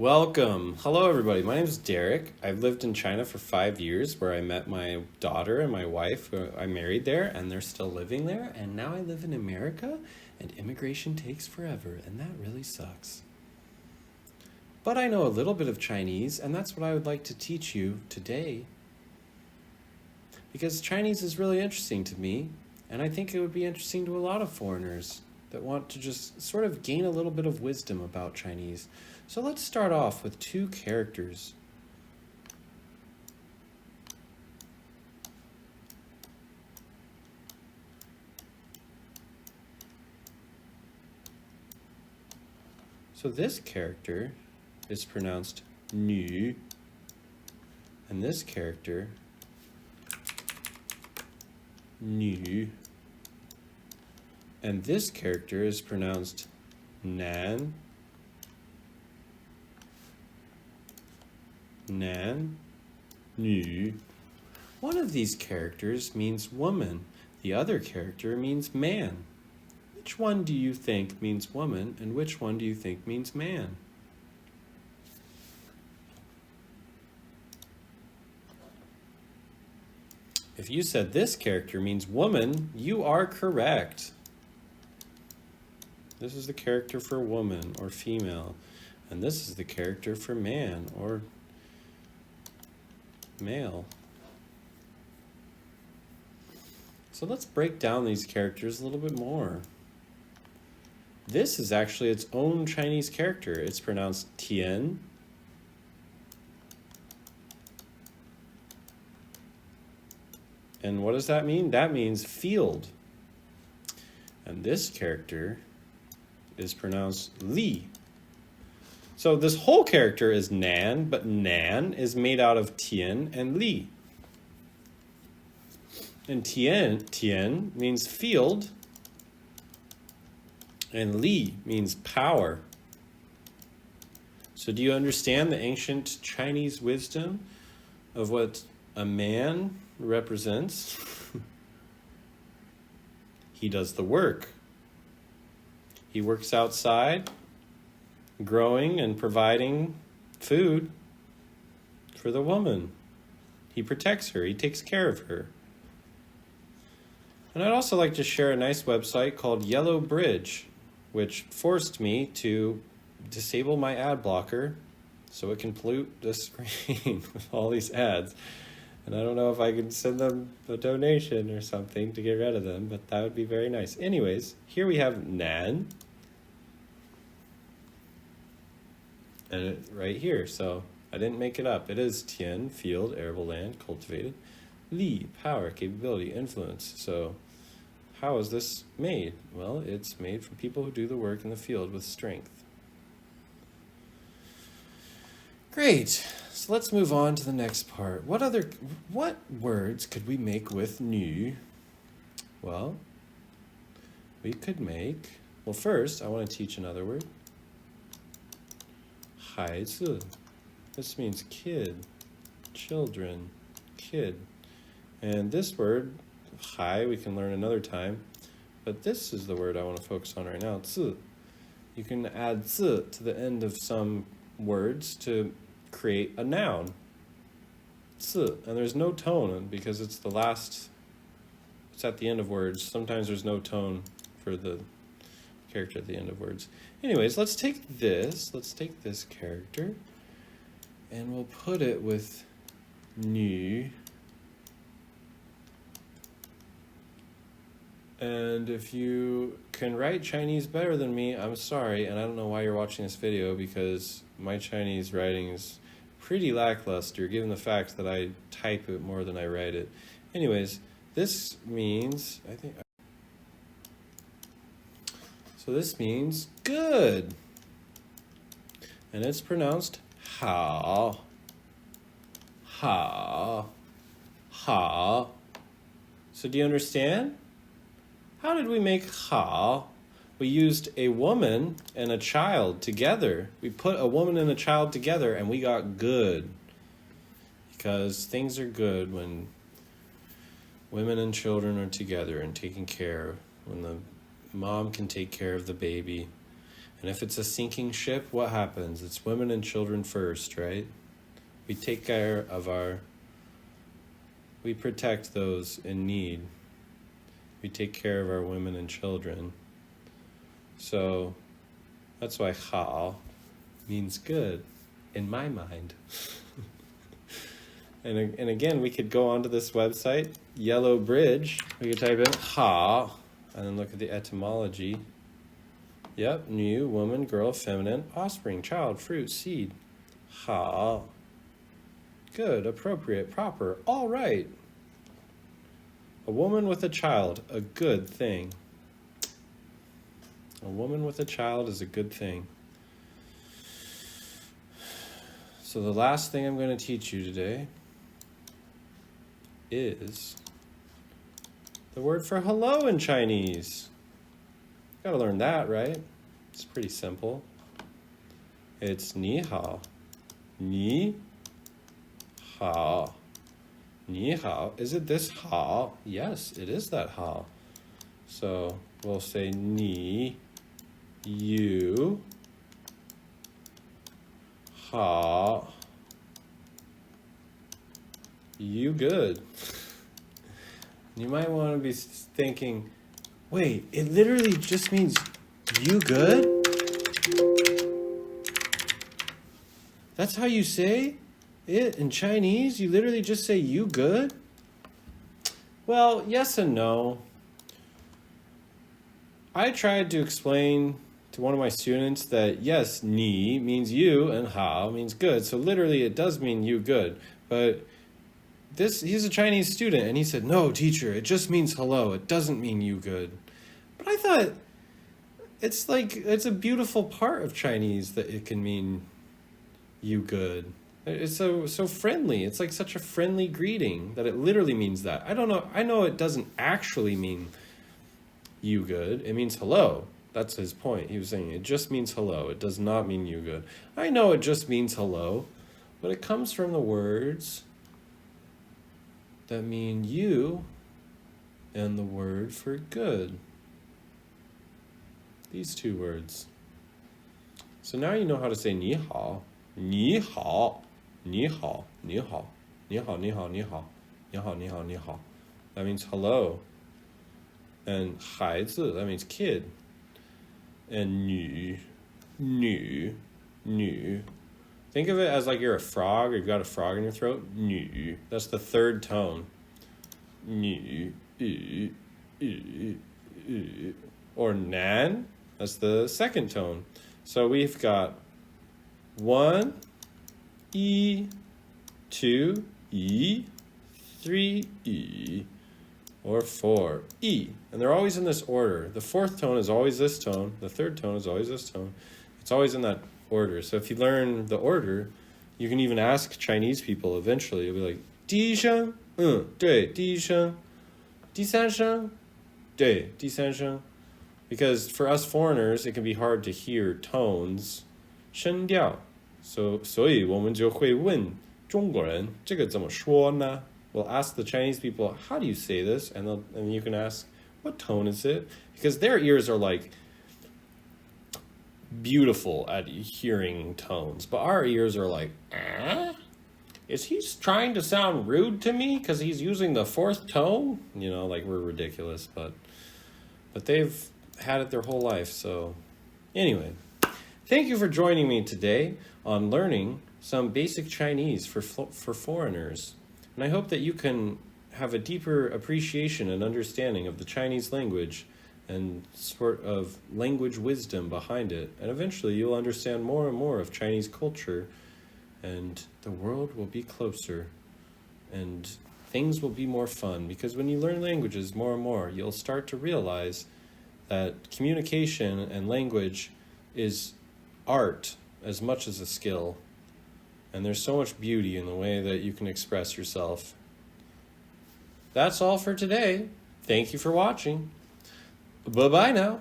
Welcome. Hello, everybody. My name is Derek. I've lived in China for 5 years, where I met my daughter and my wife. I married there, and they're still living there. And now I live in America, and immigration takes forever, and that really sucks. But I know a little bit of Chinese, and that's what I would like to teach you today. Because Chinese is really interesting to me, and I think it would be interesting to a lot of foreigners that want to just sort of gain a little bit of wisdom about Chinese. So let's start off with two characters. So this character is pronounced nu, and this character nu, and this character is pronounced nan, nan, nu. One of these characters means woman. The other character means man. Which one do you think means woman, and which one do you think means man? If you said this character means woman, you are correct. This is the character for woman or female, and this is the character for man or male. So let's break down these characters a little bit more. This is actually its own Chinese character. It's pronounced tian. And what does that mean? That means field. And this character is pronounced li. So this whole character is nan, but nan is made out of tian and li. And tian means field, and li means power. So do you understand the ancient Chinese wisdom of what a man represents? He does the work. He works outside, growing and providing food for the woman. He protects her. He takes care of her. And I'd also like to share a nice website called Yellow Bridge, which forced me to disable my ad blocker so it can pollute the screen with all these ads. And I don't know if I can send them a donation or something to get rid of them, but that would be very nice. Anyways, here we have nan. And right here, so I didn't make it up. It is tian, field, arable land, cultivated. Li, power, capability, influence. So how is this made? Well, it's made from people who do the work in the field with strength. Great. So let's move on to the next part. What words could we make with nu? Well, we could make, well, first I want to teach another word. 孩子. This means kid, children, kid. And this word, 孩, we can learn another time, but this is the word I want to focus on right now, 字. You can add 字 to the end of some words to create a noun. 字. And there's no tone because it's at the end of words. Sometimes there's no tone for the character at the end of words. Anyways, let's take this character, and we'll put it with nu. And if you can write Chinese better than me, I'm sorry, and I don't know why you're watching this video, because my Chinese writing is pretty lackluster given the fact that I type it more than I write it. Anyways, this means, so this means good. And it's pronounced hao. Hao. Hao. So do you understand? How did we make hao? We used a woman and a child together. We put a woman and a child together and we got good. Because things are good when women and children are together and taken care of, when the mom can take care of the baby. And if it's a sinking ship, what happens? It's women and children first, right? We take care of we protect those in need. We take care of our women and children. So that's why hao means good in my mind. And again, we could go onto this website, Yellow Bridge. We could type in hao and then look at the etymology. Yep, new, woman, girl, feminine, offspring, child, fruit, seed. Hao. Good, appropriate, proper, all right. A woman with a child, a good thing. A woman with a child is a good thing. So the last thing I'm going to teach you today is the word for hello in Chinese. Got to learn that, right? It's pretty simple. It's ni hao. Ni hao. Ni hao. Is it this hao? Yes, it is that hao. So we'll say ni, you, hao. You good. You might want to be thinking, wait, it literally just means you good? That's how you say it in Chinese? You literally just say you good? Well, yes and no. I tried to explain to one of my students that yes, ni means you and hao means good. So literally it does mean you good. But he's a Chinese student and he said, no, teacher, it just means hello. It doesn't mean you good. But I thought it's a beautiful part of Chinese that it can mean you good. It's so friendly. It's like such a friendly greeting that it literally means that. I don't know. I know it doesn't actually mean you good. It means hello. That's his point. He was saying it just means hello. It does not mean you good. I know it just means hello, but it comes from the words that mean you and the word for good. These two words. So now you know how to say ni hao. Ni hao. Ni hao. Ni hao. Ni hao, ni hao, ni hao. Ni hao, ni hao, ni hao. That means hello. And 孩子, that means kid. And 女. Think of it as like you're a frog or you've got a frog in your throat. 女. That's the third tone. 女. Or nan. That's the second tone. So we've got 1, 2, 3, or 4, and they're always in this order. The fourth tone is always this tone. The third tone is always this tone. It's always in that order. So if you learn the order, you can even ask Chinese people eventually. You'll be like, 第一声, 对,第一声, 第三声, 对,第三声. Because for us foreigners, it can be hard to hear tones, 声调.所以我们就会问中国人这个怎么说呢? We'll ask the Chinese people, how do you say this? And you can ask, what tone is it? Because their ears are like beautiful at hearing tones. But our ears are like, is he trying to sound rude to me because he's using the fourth tone? You know, like we're ridiculous. But they've had it their whole life. So anyway, thank you for joining me today on learning some basic Chinese for foreigners. And I hope that you can have a deeper appreciation and understanding of the Chinese language and sort of language wisdom behind it. And eventually you'll understand more and more of Chinese culture, and the world will be closer and things will be more fun. Because when you learn languages more and more, you'll start to realize that communication and language is art as much as a skill. And there's so much beauty in the way that you can express yourself. That's all for today. Thank you for watching. Bye-bye now.